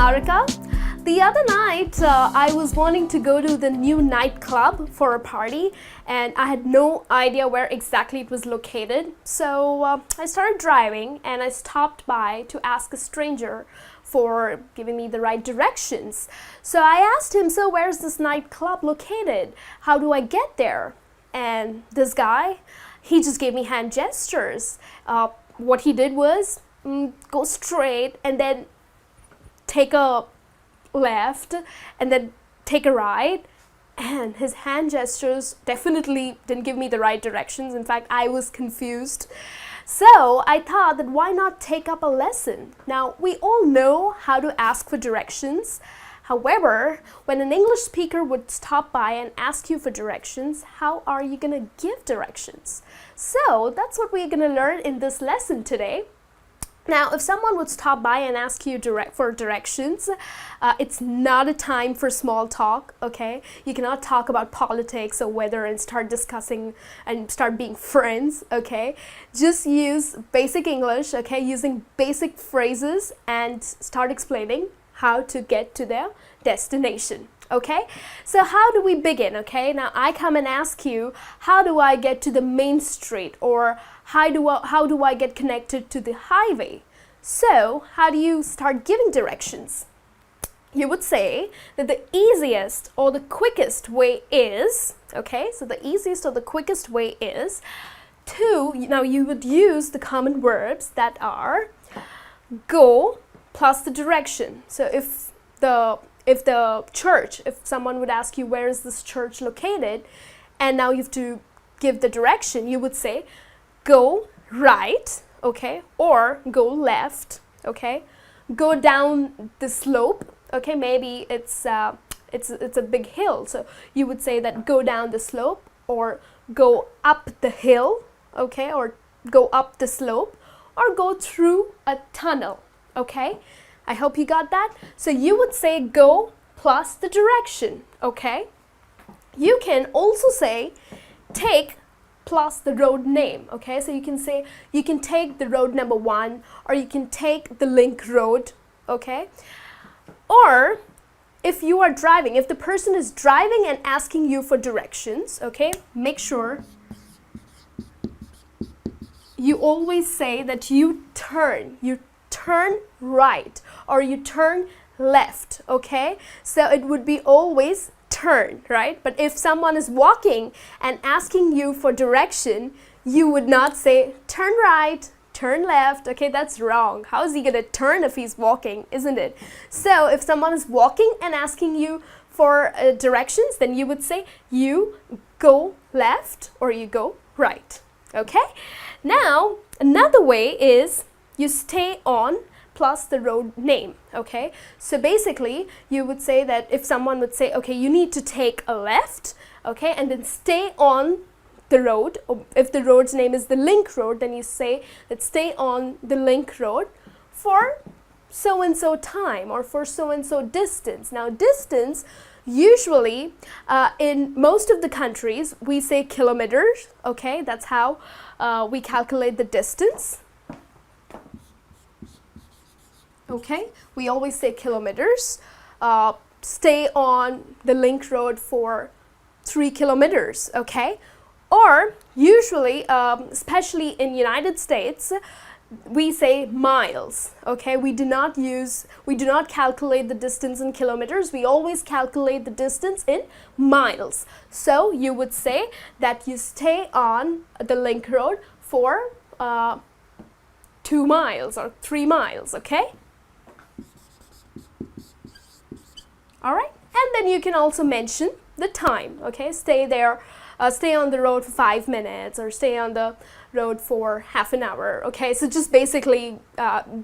Niharika. The other night, I was wanting to go to the new nightclub for a party, and I had no idea where exactly it was located. So I started driving, and I stopped by to ask a stranger for giving me the right directions. So I asked him, "So where's this nightclub located? How do I get there?" And this guy, he just gave me hand gestures. What he did was go straight and then take a left and then take a right, and his hand gestures definitely didn't give me the right directions. In fact, I was confused. So I thought that why not take up a lesson? Now, we all know how to ask for directions. However, when an English speaker would stop by and ask you for directions, how are you going to give directions? So that's what we're going to learn in this lesson today. Now, if someone would stop by and ask you for directions, it's not a time for small talk, okay? You cannot talk about politics or weather and start discussing and start being friends, okay? Just use basic English, okay? Using basic phrases and start explaining how to get to their destination. Okay, so how do we begin? Okay, now I come and ask you, how do I get to the main street, or how do I get connected to the highway? So how do you start giving directions? You would say that the easiest or the quickest way is, okay, so the easiest or the quickest way is to, now you would use the common verbs that are go plus the direction. So if someone would ask you, where is this church located, and now you have to give the direction, you would say go right, okay, or go left, okay, go down the slope, okay, maybe it's a big hill, so you would say that go down the slope, or go up the hill, okay, or go up the slope, or go through a tunnel, okay. I hope you got that. So you would say go plus the direction, okay? You can also say take plus the road name, okay? So you can say, you can take the road number 1, or you can take the link road, okay? Or if you are driving, if the person is driving and asking you for directions, okay, make sure you always say that you turn right, or you turn left, okay? So it would be always turn, right? But if someone is walking and asking you for direction, you would not say turn right, turn left, okay? That's wrong. How is he gonna turn if he's walking, isn't it? So if someone is walking and asking you for directions, then you would say you go left or you go right, okay? Now, another way is you stay on plus the road name, okay? So basically, you would say that if someone would say, okay, you need to take a left, okay, and then stay on the road, or if the road's name is the link road, then you say that stay on the link road for so-and-so time, or for so-and-so distance. Now, distance, usually, in most of the countries, we say kilometers, okay? That's how we calculate the distance. Okay, we always say kilometers. Stay on the link road for 3 kilometers, okay? Or usually, especially in United States, we say miles, okay? We do not calculate the distance in kilometers. We always calculate the distance in miles. So you would say that you stay on the link road for 2 miles or 3 miles, okay? All right, and then you can also mention the time, okay? Stay on the road for 5 minutes, or stay on the road for half an hour, okay? So just basically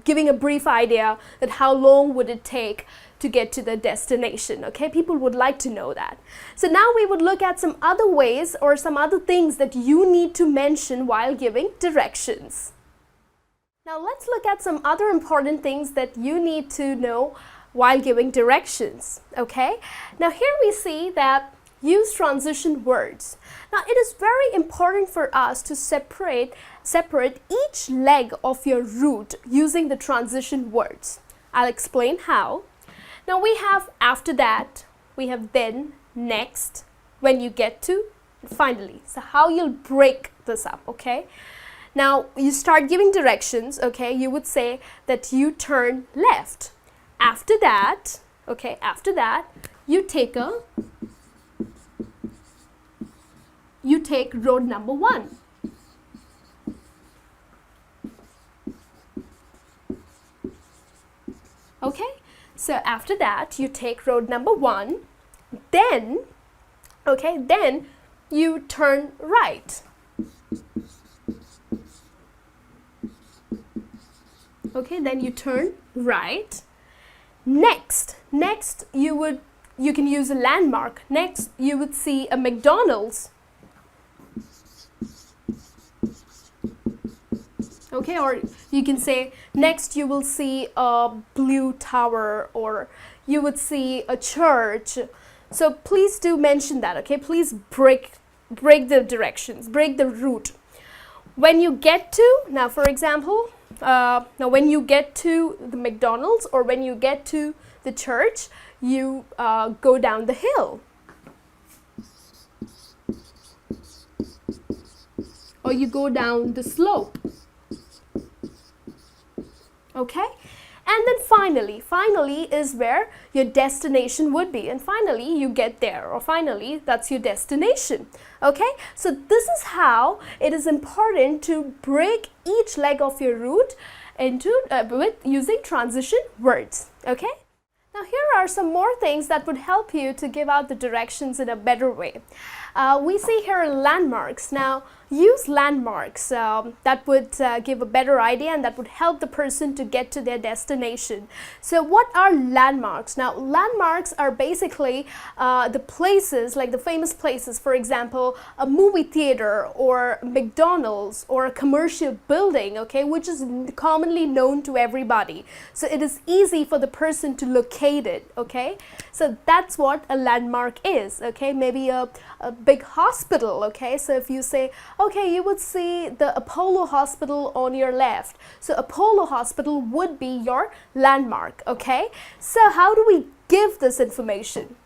giving a brief idea that how long would it take to get to the destination, okay? People would like to know that. So now we would look at some other ways or some other things that you need to mention while giving directions. Now let's look at some other important things that you need to know while giving directions, okay? Now here we see that use transition words. Now it is very important for us to separate each leg of your route using the transition words. I'll explain how. Now we have after that, we have then, next, when you get to, finally. So how you'll break this up, okay? Now you start giving directions, okay? You would say that you turn left. After that, okay, after that, you take road number 1. Okay, so after that, you take road number 1, then, okay, then you turn right. Okay, then you turn right. Next you can use a landmark. Next, you would see a McDonald's. Okay, or you can say next you will see a blue tower, or you would see a church. So please do mention that, okay? Please break the directions, break the route. When you get to, now for example, when you get to the McDonald's or when you get to the church, you go down the hill. Or you go down the slope. Okay? And then finally is where your destination would be. And finally, you get there, or finally, that's your destination. Okay? So this is how it is important to break each leg of your route into with using transition words. Okay? Now here are some more things that would help you to give out the directions in a better way. We see here landmarks. Now use landmarks that would give a better idea and that would help the person to get to their destination. So what are landmarks? Now landmarks are basically the places, like the famous places, for example, a movie theater or McDonald's or a commercial building, okay, which is commonly known to everybody. So it is easy for the person to locate it, okay. So that's what a landmark is, okay. Maybe a big hospital, okay. So if you say, okay, you would see the Apollo Hospital on your left. So Apollo Hospital would be your landmark, okay. So how do we give this information?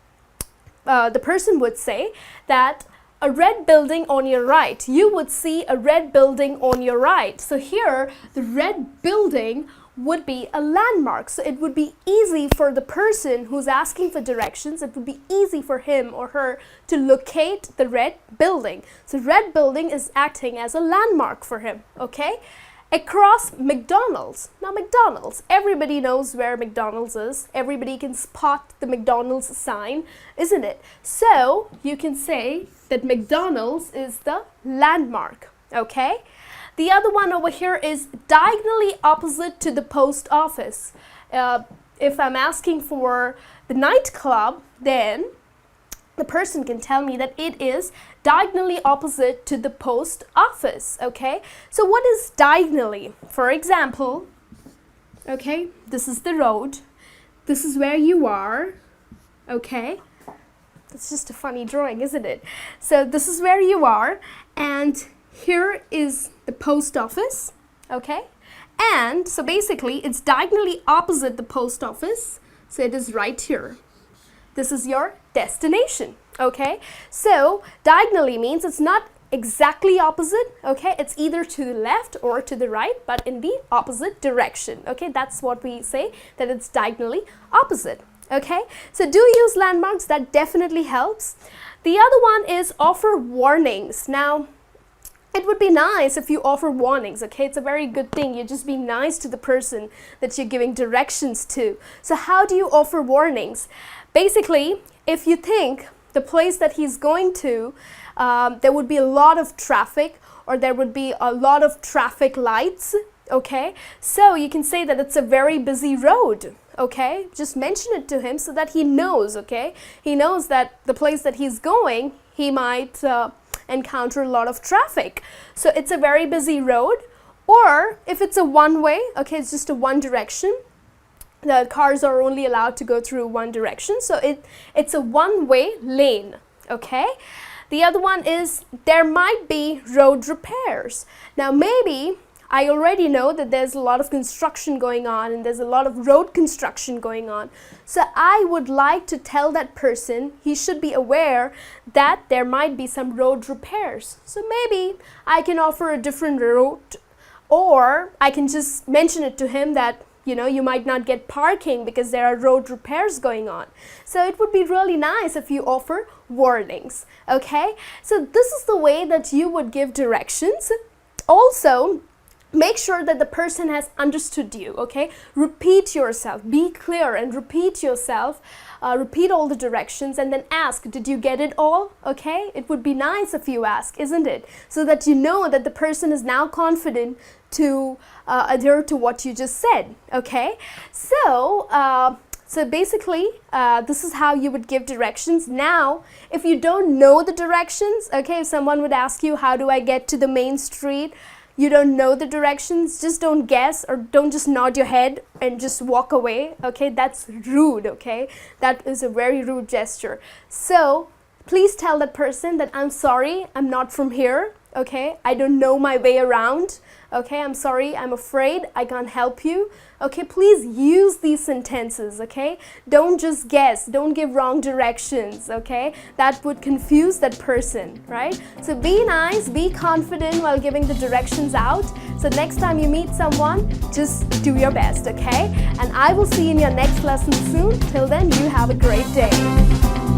The person would say that a red building on your right. You would see a red building on your right. So here, the red building would be a landmark. So it would be easy for the person who's asking for directions, it would be easy for him or her to locate the red building. So red building is acting as a landmark for him, okay? Across McDonald's. Now McDonald's, everybody knows where McDonald's is. Everybody can spot the McDonald's sign, isn't it? So you can say that McDonald's is the landmark, okay? The other one over here is diagonally opposite to the post office. If I'm asking for the nightclub, then the person can tell me that it is diagonally opposite to the post office, okay? So what is diagonally? For example, okay, this is the road. This is where you are, okay? That's just a funny drawing, isn't it? So this is where you are, and here is the post office, okay? And so basically it's diagonally opposite the post office, so it is right here. This is your destination, okay? So diagonally means it's not exactly opposite, okay? It's either to the left or to the right, but in the opposite direction, okay? That's what we say, that it's diagonally opposite, okay? So do use landmarks, that definitely helps. The other one is offer warnings. Now, it would be nice if you offer warnings, okay? It's a very good thing. You just be nice to the person that you're giving directions to. So how do you offer warnings? Basically, if you think the place that he's going to, there would be a lot of traffic, or there would be a lot of traffic lights, okay? So you can say that it's a very busy road, okay? Just mention it to him so that he knows, okay? He knows that the place that he's going, he might encounter a lot of traffic. So it's a very busy road. Or if it's a one-way, okay, it's just a one direction. The cars are only allowed to go through one direction. So it's a one-way lane, okay? The other one is there might be road repairs. Now maybe I already know that there's a lot of construction going on and there's a lot of road construction going on. So I would like to tell that person he should be aware that there might be some road repairs. So maybe I can offer a different route, or I can just mention it to him that you might not get parking because there are road repairs going on. So it would be really nice if you offer warnings, okay? So this is the way that you would give directions. Also, make sure that the person has understood you, okay? Repeat yourself, be clear and repeat yourself. Repeat all the directions and then ask, did you get it all? Okay, it would be nice if you ask, isn't it? So that you know that the person is now confident to adhere to what you just said, okay? So basically, this is how you would give directions. Now, if you don't know the directions, okay, if someone would ask you, how do I get to the main street? You don't know the directions, just don't guess or don't just nod your head and just walk away, okay? That's rude, okay? That is a very rude gesture. So please tell that person that I'm sorry, I'm not from here, okay? I don't know my way around, okay? I'm sorry, I'm afraid, I can't help you. Okay, please use these sentences, okay? Don't just guess, don't give wrong directions, okay? That would confuse that person, right? So be nice, be confident while giving the directions out. So next time you meet someone, just do your best, okay? And I will see you in your next lesson soon. Till then, you have a great day.